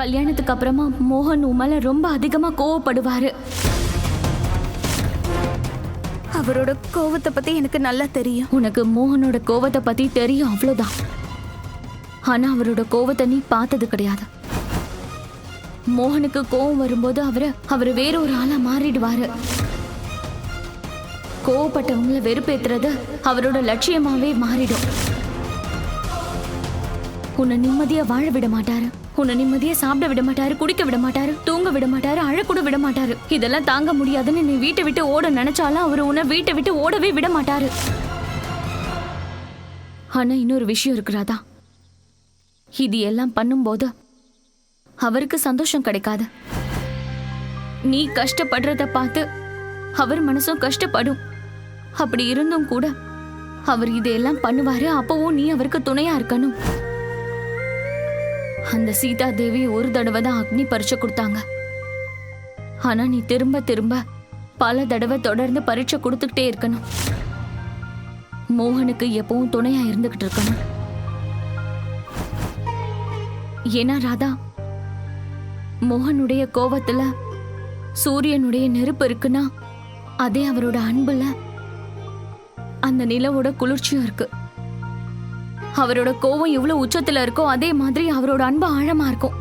கல்யாணத்துக்கு அப்புறமா மோகன் உன் மேல ரொம்ப அதிகமா கோவப்படுவாரு. அவரோட கோவத்தை பத்தி எனக்கு நல்லா தெரியும். உனக்கு மோகனோட கோவத்தை பத்தி தெரியும், அவ்வளவுதான். ஆனா அவரோட கோவத்தை நீ பார்த்தது கிடையாது. மோகனுக்கு கோவம் வரும்போது அவரு வேற ஒரு ஆளா மாறிடுவாரு. கோவப்பட்டவங்கள வெறுப்பேத்துறது அவரோட லட்சியமாவே மாறிடும். உன்னை நிம்மதியா வாழ விட மாட்டாரு, உன்னை நிம்மதியா சாப்பிட விட மாட்டாரு, குடிக்க விட மாட்டாரு, தூங்க விட மாட்டாரு, அழக்கூட விட மாட்டாரு. இதெல்லாம் தாங்க முடியாதுன்னு நீ வீட்டை விட்டு ஓட நினைச்சாலும் அவரு உன்னை வீட்டை விட்டு ஓடவே விட மாட்டாரு. ஆனா இன்னொரு விஷயம் இருக்கிறாதா, இது எல்லாம் பண்ணும்போது அவருக்கு சந்தோஷம் கிடைக்காது. நீ கஷ்டப்படுறத பார்த்து அவர் மனசும் கஷ்டப்படும். அப்படி இருந்தும் கூட அவர் இதையெல்லாம் பண்ணுவாரு. அப்பவும் நீ அவருக்கு துணையா இருக்கணும். அந்த சீதா தேவி ஒரு தடவை தான் அக்னி பரீட்சை கொடுத்தாங்க. ஆனா நீ திரும்ப திரும்ப பல தடவை தொடர்ந்து பரீட்சை கொடுத்துக்கிட்டே இருக்கணும். மோகனுக்கு எப்பவும் துணையா இருந்துகிட்டு இருக்கணும். ஏன்னா ராதா, மோகனுடைய கோபத்துல சூரியனுடைய நெருப்பு இருக்குன்னா அதே அவரோட அன்புல அந்த நிலவோட குளிர்ச்சியும் இருக்கு. அவரோட கோபம் எவ்வளவு உச்சத்துல இருக்கோ அதே மாதிரி அவரோட அன்பு ஆழமா இருக்கும்.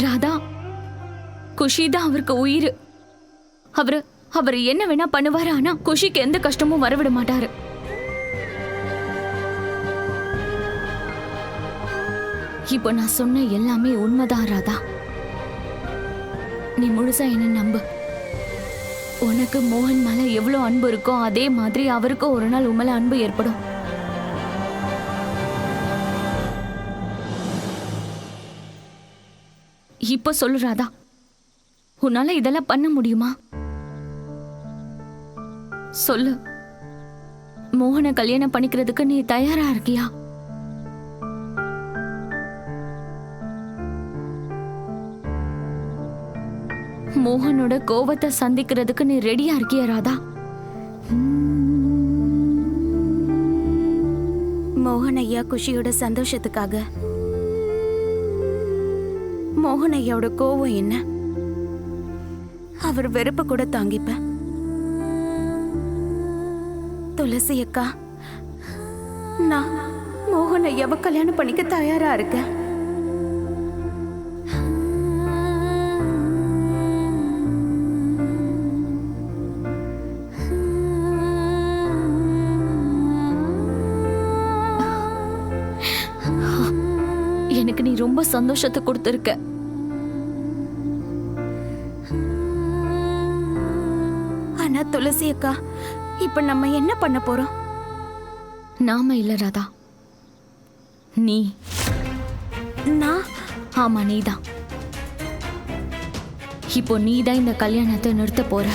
ராதா, குஷி தான் அவருக்கு உயிர். அவரு என்ன வேணா பண்ணுவாரு, ஆனா குஷிக்கு எந்த கஷ்டமும் வரவிட மாட்டாரு. இப்போ நான் சொன்ன எல்லாமே உண்மைதான் ராதா. நீ முழுசா என்ன நம்பு. உனக்கு மோகன் மேல எவ்வளவு அன்பு இருக்கோ அதே மாதிரி அவருக்கும் ஒரு நாள் உன் மேல அன்பு ஏற்படும். இப்ப சொல்லு ராதா, உன்னால இதெல்லாம் பண்ண முடியுமா? சொல்லு. மோகனை கல்யாணம் பண்ணிக்கிறதுக்கு நீ தயாரா இருக்கியா? மோகனோட கோபத்தை சந்திக்கிறதுக்கு நீ ரெடியா இருக்கியா ராதா? மோகன் ஐயா குஷியோட சந்தோஷத்துக்காக மோகன் ஐயாவோட கோவம் என்ன, அவர் வெறுப்பு கூட தாங்கிப்பேன். துளசி அக்கா, நான் மோகன் ஐயாவை கல்யாணம் பண்ணிக்க தயாரா இருக்கேன். எனக்கு நீ ரொம்ப சந்தோஷத்தை கொடுத்திருக்க. ஆனா துளசி அக்கா, இப்ப நம்ம என்ன பண்ண போறோம்? நாம இல்ல ராதா, நீ. நான்? ஆமா, நீதான். இப்போ நீதான் இந்த கல்யாணத்தை நிறுத்த போற.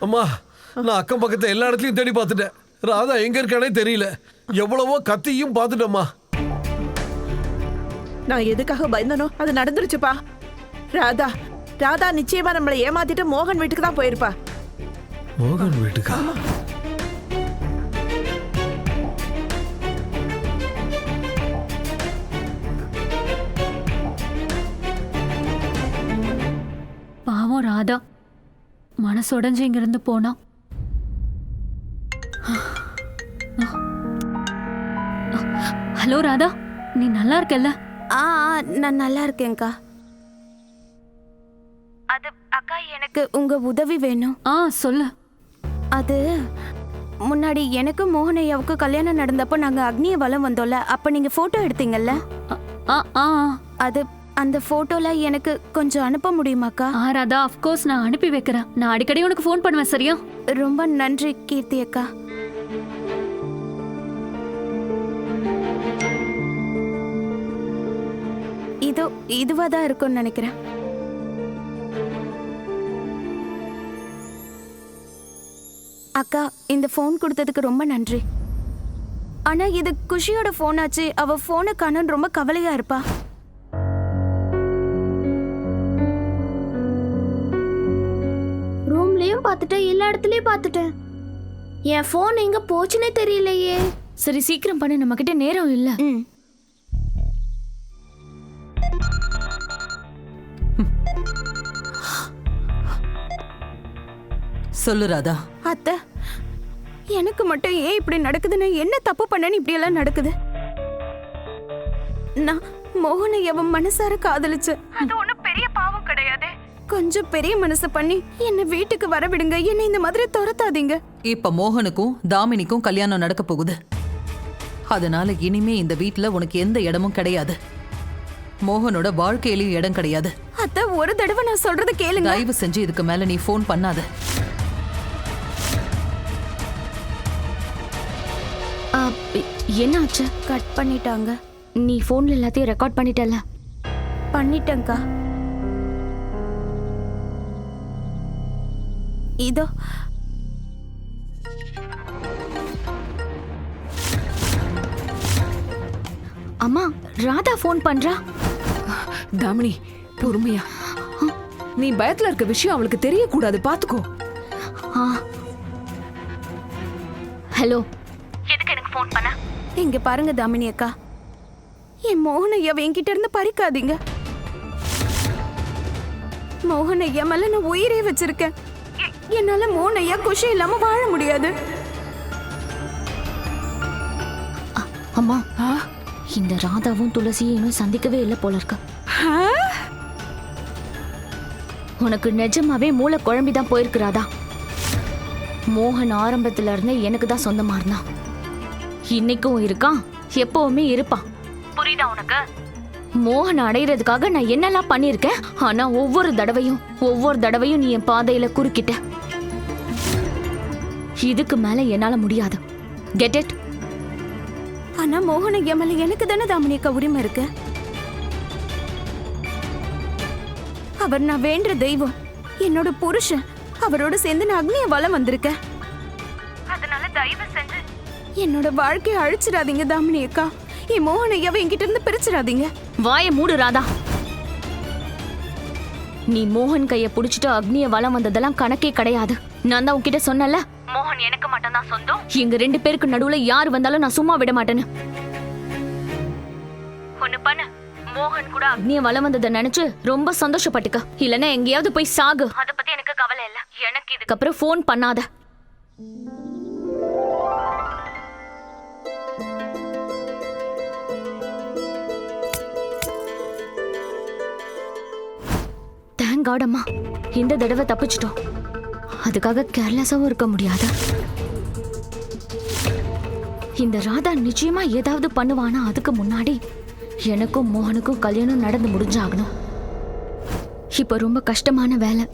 அம்மா, நான் அக்கம் பக்கத்தை எல்லா இடத்துலயும் தேடி பார்த்துட்டேன். ராதா எங்க இருக்கானே தெரியல. எவ்வளவோ கத்தியும் பார்த்துட்டம்மா. நான் எதுக்காக பயந்தனோ அது நடந்துருச்சுப்பா. ராதா ராதா நிச்சயமா நம்மளை ஏமாத்திட்டு மோகன் வீட்டுக்கு தான் போயிருப்பா. மோகன் வீட்டுக்கா? பாவம் ராதா மனசுடைஞ்சு இங்கிருந்து போனா. ஹலோ ராதா, நீ நல்லா இருக்கல்ல? நான் நல்லா இருக்கேன்க்கா. அது அக்கா, எனக்கு உங்க உதவி வேணும். சொல்லு. அது முன்னாடி எனக்கு மோகன் ஐயாவுக்கு கல்யாணம் நடந்தப்போ நாங்க அக்னிய வலம் வந்தோம்ல, அப்ப நீங்க போட்டோ எடுத்தீங்கல்ல? அது அந்த போட்டோல எனக்கு கொஞ்சம் அனுப்ப முடியுமாக்கா? ராதா, ஆஃப் கோர்ஸ் நான் அனுப்பி வைக்கிறேன். நான் அடிக்கடி உனக்கு ஃபோன் பண்ணுவேன், சரியா? ரொம்ப நன்றி கீர்த்தி அக்கா. இதுவாதான் இருக்கும்னு நினைக்கிறேன். அக்கா, இந்த போன் கொடுத்ததுக்கு ரொம்ப நன்றி. ஆனா இது குஷியோட போன் ஆச்சு. அவ போனை காணோன்னு ரொம்ப கவலையா இருப்பா. ரூம்லயும் பார்த்துட்டேன், எல்லா இடத்துலயும் பார்த்துட்டேன். என் போன் எங்க போச்சுன்னே தெரியலையே. சரி சீக்கிரம் பண்ணு, நம்ம கிட்ட நேரம் இல்ல. ம். சொல்லு ராதா. அத்தை, எனக்கு மட்டும் ஏன் இப்படி நடக்குதுன்னு, என்ன தப்பு பண்ணேன்னு இப்படி எல்லாம் நடக்குது? நான் மோகனை எவன் மனசார காதலிச்சு, அது ஒண்ணும் பெரிய பாவம் கிடையாது. கொஞ்சம் பெரிய மனசு பண்ணி என்ன வீட்டுக்கு வர விடுங்க, என்ன இந்த மாதிரி துரத்தாதீங்க. இப்ப மோகனுக்கும் தாமினிக்கும் கல்யாணம் நடக்க போகுது. அதனால இனிமே இந்த வீட்ல உனக்கு எந்த இடமும் கிடையாது. மோகனோட வாழ்க்கையிலயும் இடம் கிடையாது. அத்தை, ஒரு தடவை நான் சொல்றத கேளுங்க. தயவு செஞ்சு இதுக்கு மேல நீ ஃபோன் பண்ணாத. என்னாச்சு? கட் பண்ணிட்டாங்க. நீ போன்ல எல்லாத்தையும் ரெக்கார்ட் பண்ணிட்டல? பண்ணிட்டேங்க்கா. இதோ. அம்மா, ராதா போன் பண்றா. தாமினி, பொறுமையா. நீ பயத்துல இருக்க விஷயம் அவளுக்கு தெரியக்கூடாது, பாத்துக்கோ. ஹலோ. எதுக்கு எனக்கு ஃபோன் பண்ண? இங்க பாருங்க தாமினி அக்கா, என் மோகன் ஐயா என்கிட்ட இருந்து பறிக்காதீங்க. மோகன் ஐயா மேல நான் உயிரே வச்சிருக்கேன். என்னால மோகன் ஐயா குஷி இல்லாம வாழ முடியாது. அம்மா, இந்த ராதாவும் துளசியும் இன்னும் சந்திக்கவே இல்லை போல இருக்கு. உனக்கு நிஜமாவே மூளை குழம்பிதான் போயிருக்கு ராதா. மோகன் ஆரம்பத்துல இருந்தே எனக்கு தான் சொந்தமா இருந்தான். இன்னைக்கும் இருக்கான், எப்பவுமே இருப்பான். புரியுதா உனக்கு? மோகன் அடையிறதுக்காக நான் என்னெல்லாம் பண்ணிருக்கேன். ஆனா ஒவ்வொரு தடவையும் நீ என் பாதையில குறுக்கிட்ட. இதுக்கு மேல என்னால முடியாது. Get it? ஆனா மோகன் ஐயா மேல எனக்கு தானே தாமினி அக்கா உரிமை இருக்கு. அவர் நான் வேண்ட தெய்வம், என்னோட புருஷன். அவரோட சேர்ந்து நான் அக்னிய வலம் வந்திருக்கேன். அதனால தயவு செஞ்சு என்னோட வாழ்க்கையை அழிச்சிடாதீங்க தாமினி அக்கா. என் மோகன் ஐயாவை என்கிட்ட இருந்து பிரிச்சிடாதீங்க. வாய மூடு ராதா. நீ மோகன் கைய புடிச்சிட்டு அக்னிய வலம் வந்ததெல்லாம் கணக்கே கிடையாது. நான் தான் உன்கிட்ட சொன்னல, மோகன் எனக்கு மட்டும் தான் சொந்தம். எங்க 2 பேருக்கு நடுவுல யார் வந்தாலும் நான் சும்மா விட மாட்டேன்னு. ஒண்ணு பண்ணு, மோகன் கூட அக்னிய வலம் வந்ததை நினைச்சு ரொம்ப சந்தோஷப்பட்டுக்க. இல்லன்னா எங்கேயாவது போய் சாகு. அத பத்தி எனக்கு கவலை இல்ல. எனக்கு இதுக்கப்புறம் ஃபோன் பண்ணாத. தேங்க் காட் அம்மா, இந்த தடவை தப்பிச்சிட்டோம். அதுக்காக கேர்லெஸ்ஸாவும் இருக்க முடியாது. இந்த ராதா நிச்சயமா ஏதாவது பண்ணுவானா? அதுக்கு முன்னாடி எனக்கும் மோகனுக்கும் கல்யாணம் நடந்து முடிஞ்சாகணும். இப்ப ரொம்ப கஷ்டமான வேலை.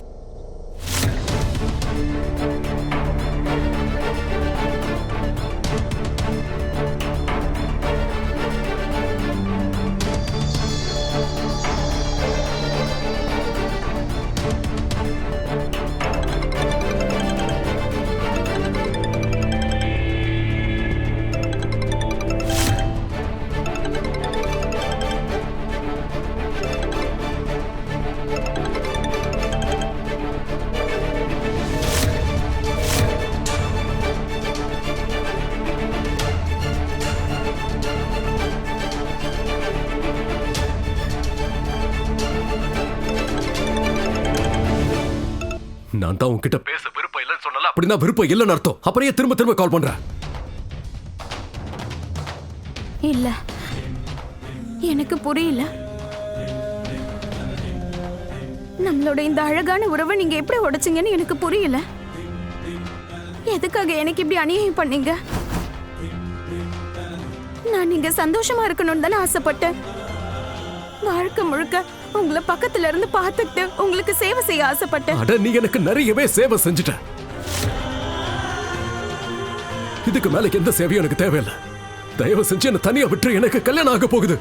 நான் தான் உன்கிட்ட பேச விருப்பம் இல்லைன்னு சொன்னல, அப்படின்னா விருப்பம் இல்லைன்னு அர்த்தம். அப்படியே திரும்ப திரும்ப கால் பண்ற. இல்ல, எனக்கு புரியல. நம்மளோட இந்த அழகான உறவை நீங்க எப்படி உடைச்சீங்கன்னு எனக்கு புரியல. எதுக்காக எனக்கு இப்படி அநியாயம் பண்ணீங்க? நான் நீங்க சந்தோஷமா இருக்கணும்னு தானே ஆசைப்பட்டேன். வாழ்க்கை முழுக்க உங்களை பக்கத்துல இருந்து பார்த்துட்டு உங்களுக்கு சேவை செய்ய ஆசைப்பட்டேன். அட, நீ எனக்கு நிறையவே சேவை செஞ்சுட்ட. இதுக்கு மேல எந்த சேவையும் எனக்கு தேவையில்லை. தயவு செஞ்சு என்ன தனியா விட்டு. எனக்கு கல்யாணம் ஆக போகுது.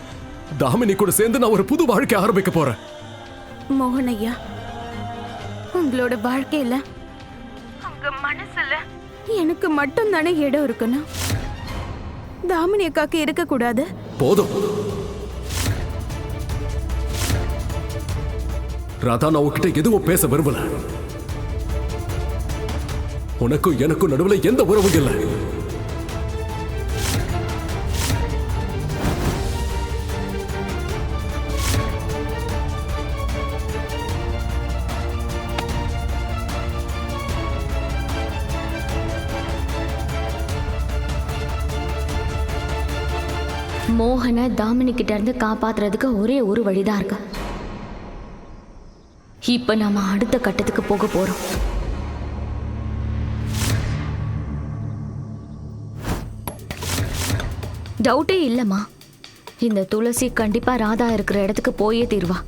தாமினி கூட சேர்ந்து நான் ஒரு புது வாழ்க்கை ஆரம்பிக்க போறேன். மோகன் ஐயா, உங்களோட வாழ்க்கையில உங்க மனசுல எனக்கு மட்டும் தானே இடம் இருக்கணும். தாமினி அக்காக்கு இருக்க கூடாது. போதும் ராதா, நான் உன்கிட்ட எதுவும் பேச விரும்பல. உனக்கும் எனக்கும் நடுவுல எந்த உறவும் இல்லை. மோகனை தாமினி கிட்ட இருந்து காப்பாத்துறதுக்கு ஒரே ஒரு வழிதான் இருக்கு. இப்ப நாம அடுத்த கட்டத்துக்கு போக போறோம். டவுட்டே இல்லம்மா, இந்த துளசி கண்டிப்பா ராதா இருக்கிற இடத்துக்கு போயே தீர்வா.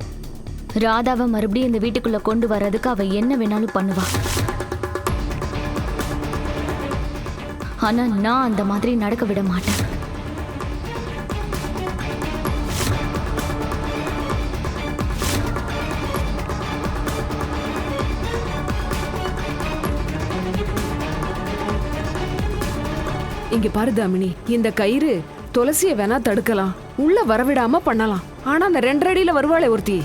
ராதாவை மறுபடியும் இந்த வீட்டுக்குள்ள கொண்டு வர்றதுக்கு அவ என்ன வேணாலும் பண்ணுவா. ஆனா நான் அந்த மாதிரி நடக்க விட மாட்டேன். இங்க பாரு தாமினி, இந்த கயிறு துளசிய வேணா தடுக்கலாம், உள்ள வரவிடாம பண்ணலாம். ஆனா அந்த 2 அடியில வருவாளே ஒருத்தி.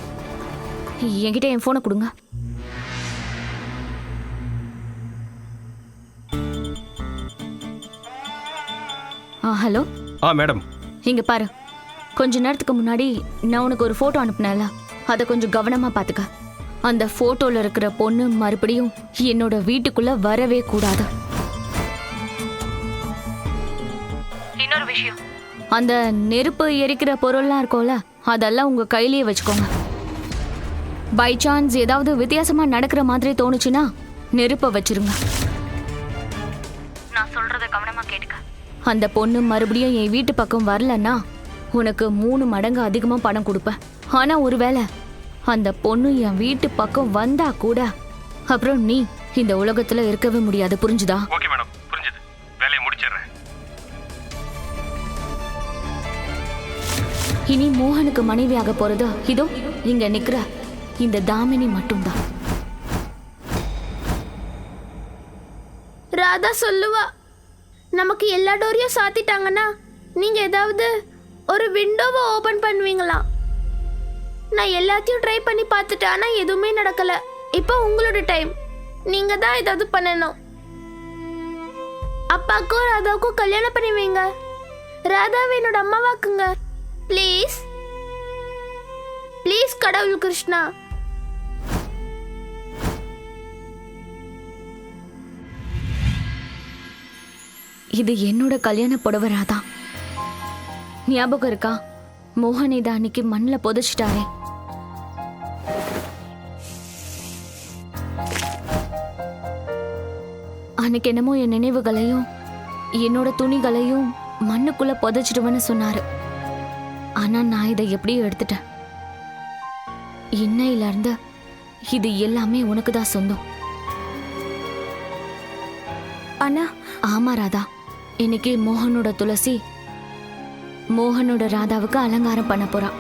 என்கிட்ட என் போனை கொடுங்க. ஹலோ. மேடம், இங்க பாரு, கொஞ்ச நேரத்துக்கு முன்னாடி நான் உனக்கு ஒரு போட்டோ அனுப்புனேன்ல, அதை கொஞ்சம் கவனமா பாத்துக்க. அந்த போட்டோல இருக்கிற பொண்ணு மறுபடியும் என்னோட வீட்டுக்குள்ள வரவே கூடாது. இன்னொரு விஷயம், அந்த நெருப்பு எரிக்கிற பொருள்லாம் இருக்கும்ல, அதெல்லாம் உங்க கையிலேயே வச்சுக்கோங்க. பை சான்ஸ் ஏதாவது வித்தியாசமா நடக்கிற மாதிரி தோணுச்சுன்னா நெருப்பை வச்சிருங்க. நான் சொல்றத கவனமா கேட்டுக்க. அந்த பொண்ணு மறுபடியும் என் வீட்டு பக்கம் வரலன்னா உனக்கு 3 மடங்கு அதிகமா பணம் கொடுப்பேன். ஆனா ஒருவேளை அந்த பொண்ணு என் வீட்டு பக்கம் வந்தா கூட அப்புறம் நீ இந்த உலகத்துல இருக்கவே முடியாது. புரிஞ்சுதா? ஓகே மேடம், புரிஞ்சது. வேலையை முடிச்சிடுறேன். இனி மோகனுக்கு மனைவியாக போறது இதோ இங்க நிக்கிற இந்த தாமினி மட்டும்தான். ராதா சொல்லுவா, நமக்கு எல்லா டோரையும் சாத்திட்டாங்கன்னா நீங்க ஏதாவது ஒரு விண்டோவை ஓபன் பண்ணுவீங்களா? நான் எல்லாத்தையும் ட்ரை பண்ணி பார்த்துட்டேன், ஆனா எதுவுமே நடக்கல. இப்போ உங்களோட டைம், நீங்க தான் ஏதாவது பண்ணணும். அப்பாக்கும் ராதாவுக்கும் கல்யாணம் பண்ணி வைங்க. ராதாவை என்னோட அம்மாவாக்குங்க ப்ளீஸ். ப்ளீஸ் கடவுள் கிருஷ்ணா. இது என்னோட கல்யாண புடவை ராதா. ஞாபகம் இருக்கா? மோகன் இதை அன்னைக்கு மண்ணில் புதைச்சிட்டாரே. அன்னைக்கு என்னமோ என் நினைவுகளையும் என்னோட துணிகளையும் மண்ணுக்குள்ள புதைச்சிடுவேன்னு சொன்னாரு. ஆனா நான் இதை எப்படியோ எடுத்துட்டேன். இன்னையில இருந்து இது எல்லாமே உனக்கு தான் சொந்தம். அண்ணா. ஆமா ராதா, இன்னைக்கு மோகனோட துளசி மோகனோட ராதாவுக்கு அலங்காரம் பண்ண போறா.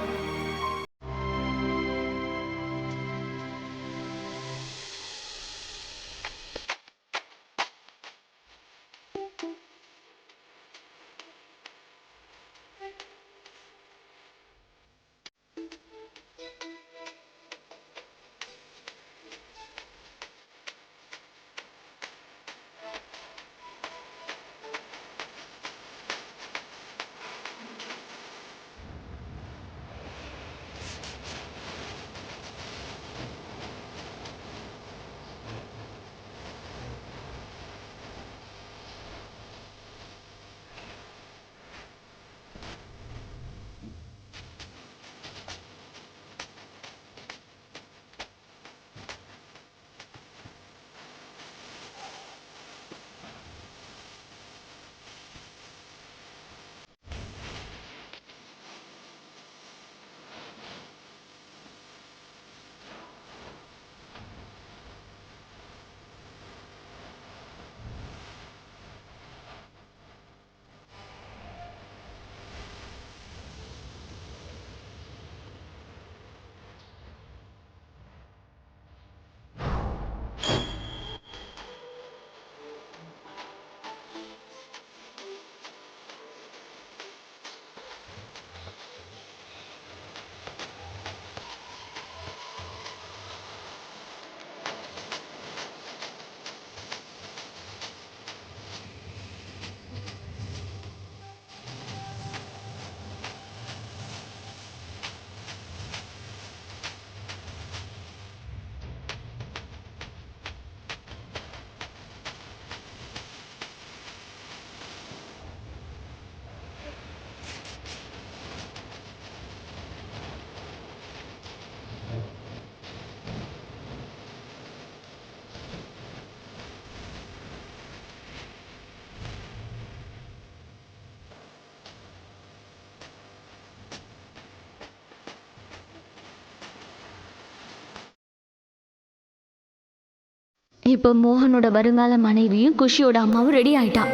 இப்போ மோகனோட வருங்கால மனைவியும் குஷியோட அம்மாவும் ரெடி ஆயிட்டா.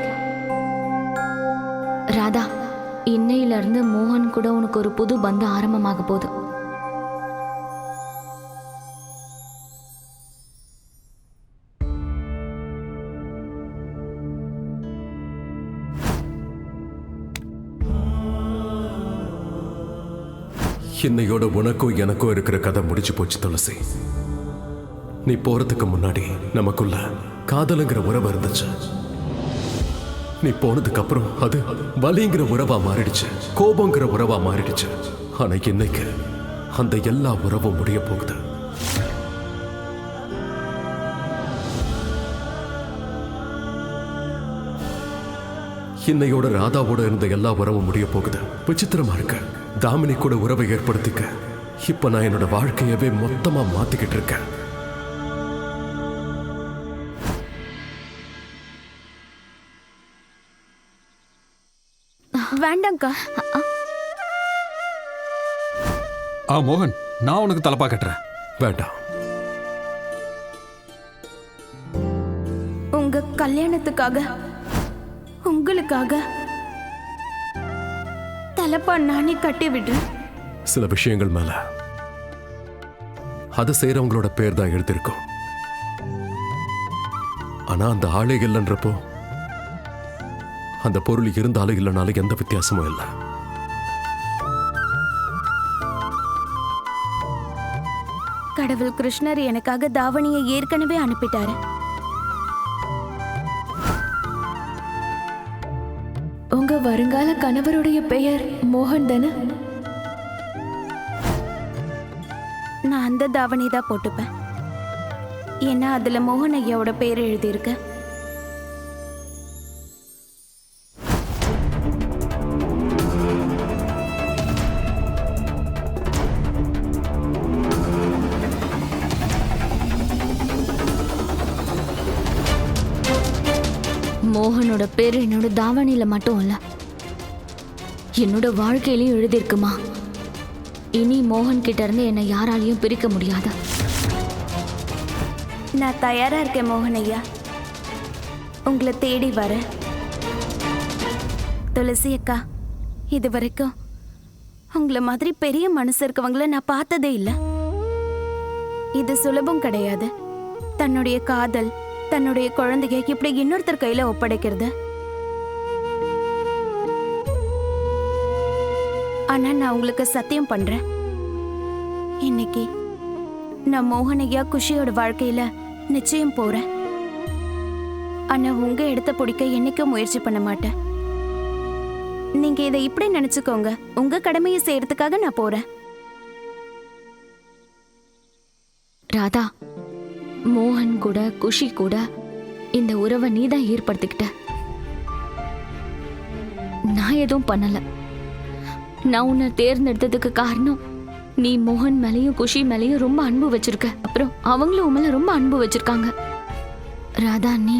ராதா, இன்னையில இருந்து மோகன் கூட உனக்கு ஒரு புது பந்தம் ஆரம்பமாக போகுது. இன்னையோட உனக்கும் எனக்கும் இருக்கிற கதை முடிச்சு போச்சு துளசி. நீ போறதுக்கு முன்னாடி நமக்குள்ள காதலுங்கிற உறவு இருந்துச்சு. நீ போனதுக்கு அப்புறம் அது வலிங்கிற உறவா மாறிடுச்சு, கோபங்கிற உறவா மாறிடுச்சு. ஆனா இன்னைக்கு அந்த எல்லா உறவும் முடிய போகுது. இன்னையோட ராதாவோட இருந்த எல்லா உறவும் முடிய போகுது. விசித்திரமா இருக்கு. தாமினி கூட உறவை ஏற்படுத்திக்க இப்ப நான் என்னோட வாழ்க்கையவே மொத்தமா மாத்திக்கிட்டு இருக்கேன். வேண்டாங்க்கா. மோகன், நான் உனக்கு தலப்பா கட்டுறேன். வேண்டாம். உங்க கல்யாணத்துக்காக, உங்களுக்காக தலப்பா நானே கட்டி விடுறேன். சில விஷயங்கள் மேல அதை செய்யறவங்களோட பேர் தான் எழுதிருக்கும். ஆனா அந்த ஆளே இல்லைன்றப்போ அந்த பொருள் இருந்தாலும் இல்லைனாலும் எந்த வித்தியாசமும் இல்லை. கடவுள் கிருஷ்ணர் எனக்காக தாவணியை ஏற்கனவே அனுப்பிட்டாரு. உங்க வருங்கால கணவருடைய பெயர் மோகன் தானே? நான் அந்த தாவணி தான் போட்டுப்பேன். ஏன்னா அதுல மோகன் ஐயாவோட பேர் எழுதியிருக்கு. மோகனோட பேர் என்னோட தாவணியில மட்டும் இல்ல, என்னோட வாழ்க்கையிலையும் எழுதியிருக்குமா. இனி மோகன் கிட்ட இருந்து என்னை யாராலையும் பிரிக்க முடியாது. நான் தயாரா இருக்கேன் மோகன் ஐயா, உங்களை தேடி வர. துளசி அக்கா, இது வரைக்கும் உங்களை மாதிரி பெரிய மனசு இருக்கவங்கள நான் பார்த்ததே இல்லை. இது சுலபம் கிடையாது. தன்னுடைய காதல், தன்னுடைய குழந்தைய இப்படி இன்னொருத்தர் கையில ஒப்படைக்கிறது. ஆனா நான் உங்களுக்கு சத்தியம் பண்றேன், இன்னைக்கு நான் மோகனையா குஷியோட வாழ்க்கையில நிச்சயம் போறேன். ஆனா உங்க இடத்த பிடிக்க என்னைக்கும் முயற்சி பண்ண மாட்டேன். நீங்க இதை இப்படி நினைச்சுக்கோங்க, உங்க கடமையை செய்யறதுக்காக நான் போறேன். ராதா, மோகன் கூட குஷி கூட இந்த உறவை நீதான் ஏற்படுத்திக்கிட்ட. நான் எதுவும் பண்ணல. நான் உன்னை தேர்ந்தெடுத்ததுக்கு காரணம் நீ மோகன் மேலேயும் குஷி மேலேயும் ரொம்ப அன்பு வச்சிருக்க. அப்புறம் அவங்களும் உன் மேல ரொம்ப அன்பு வச்சிருக்காங்க. ராதா, நீ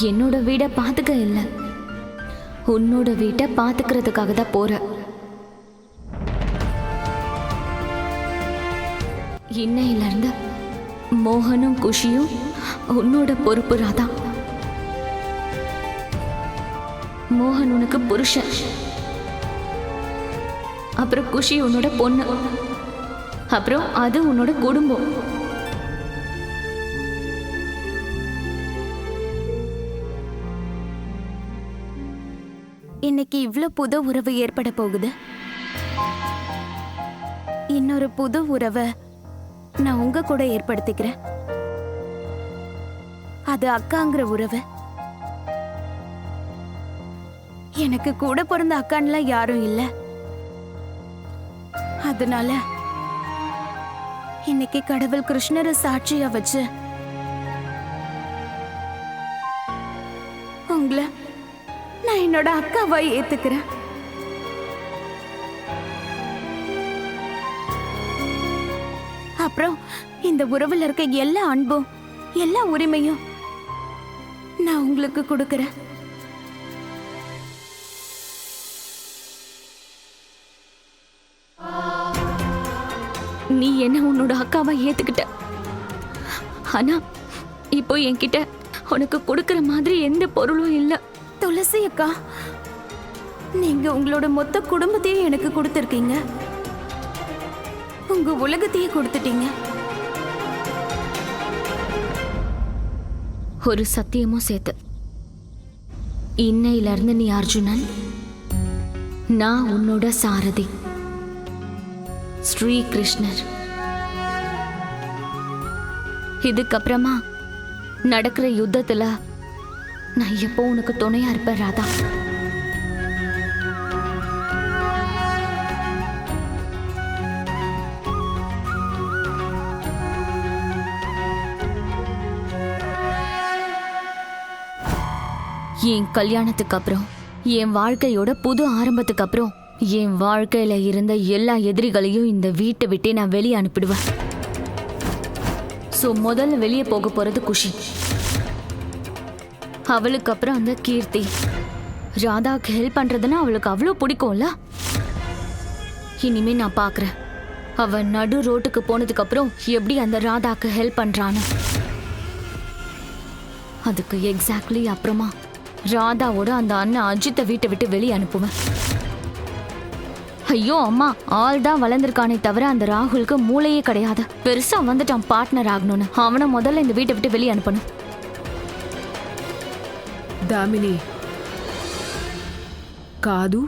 என்னோட வீடை பாத்துக்க இல்லை, உன்னோட வீட்டை பாத்துக்கிறதுக்காக தான் போற. இன்னையில இருந்து மோகனும் குஷியும் உன்னோட பொறுப்பு ராதா. மோகன் உனக்கு புருஷன், அப்புறம் குஷி உன்னோட பொண்ணு, அப்புறம் அது உன்னோட குடும்பம். இன்னைக்கு இவ்ளோ புது உறவு ஏற்பட போகுது. இன்னொரு புது உறவை நான் உங்க கூட ஏற்படுத்திக்கிறேன். அது அக்காங்கிற உறவு. எனக்கு கூட பிறந்த அக்கான்லாம் யாரும் இல்ல. அதனால இன்னைக்கு கடவுள் கிருஷ்ணரை சாட்சியா வச்சு உங்களை நான் என்னோட அக்காவா ஏத்துக்கிறேன். அப்புறம் இந்த உறவுல இருக்க எல்லா அன்பும் எல்லா உரிமையும் நான் உங்களுக்கு கொடுக்கறேன். நீ என்ன உன்னோட அக்காவா ஏத்துக்கிட்ட. ஆனா இப்போ என்கிட்ட உனக்கு கொடுக்கற மாதிரி எந்த பொருளும் இல்ல. துளசி அக்கா, நீங்க உங்களோட மொத்த குடும்பத்தையே எனக்கு கொடுத்துருக்கீங்க. உங்க உலகத்தையே கொடுத்துட்டீங்க. ஒரு சத்தியமும் சேர்த்து, இன்னையில இருந்து நீ அர்ஜுனன், நான் உன்னோட சாரதி ஸ்ரீ கிருஷ்ணர். இதுக்கப்புறமா நடக்கிற யுத்தத்துல நான் எப்போ உனக்கு துணையா இருப்பேன் ராதா. என் கல்யாணத்துக்கு அப்புறம், என் வாழ்க்கையோட புது ஆரம்பத்துக்கு அப்புறம், என் வாழ்க்கையில இருந்த எல்லா எதிரிகளையும் இந்த வீட்டை விட்டே நான் வெளியே அனுப்பிடுவேன். சோ முதல்ல வெளியே போக போறது குஷி. அவளுக்கு அப்புறம் அந்த கீர்த்தி. ராதாவுக்கு ஹெல்ப் பண்றதுன்னா அவளுக்கு அவ்வளோ பிடிக்கும்ல. இனிமே நான் பாக்குறேன் அவ நடு ரோட்டுக்கு போனதுக்கு அப்புறம் எப்படி அந்த ராதாக்கு ஹெல்ப் பண்றான்னு. அதுக்கு எக்ஸாக்ட்லி அப்புறமா ராதாவோட அந்த அண்ணன் அஜித்தை வீட்டை விட்டு வெளியே அனுப்புவேன். ஐயோ அம்மா, ஆள் தான் வளர்ந்துருக்கானே தவிர அந்த ராகுலுக்கு மூளையே கிடையாது. பெருசா வந்துட்டான் பார்ட்னர் ஆகணும்னு. அவனை முதல்ல இந்த வீட்டை விட்டு வெளியே அனுப்பணும். தாமினி, காது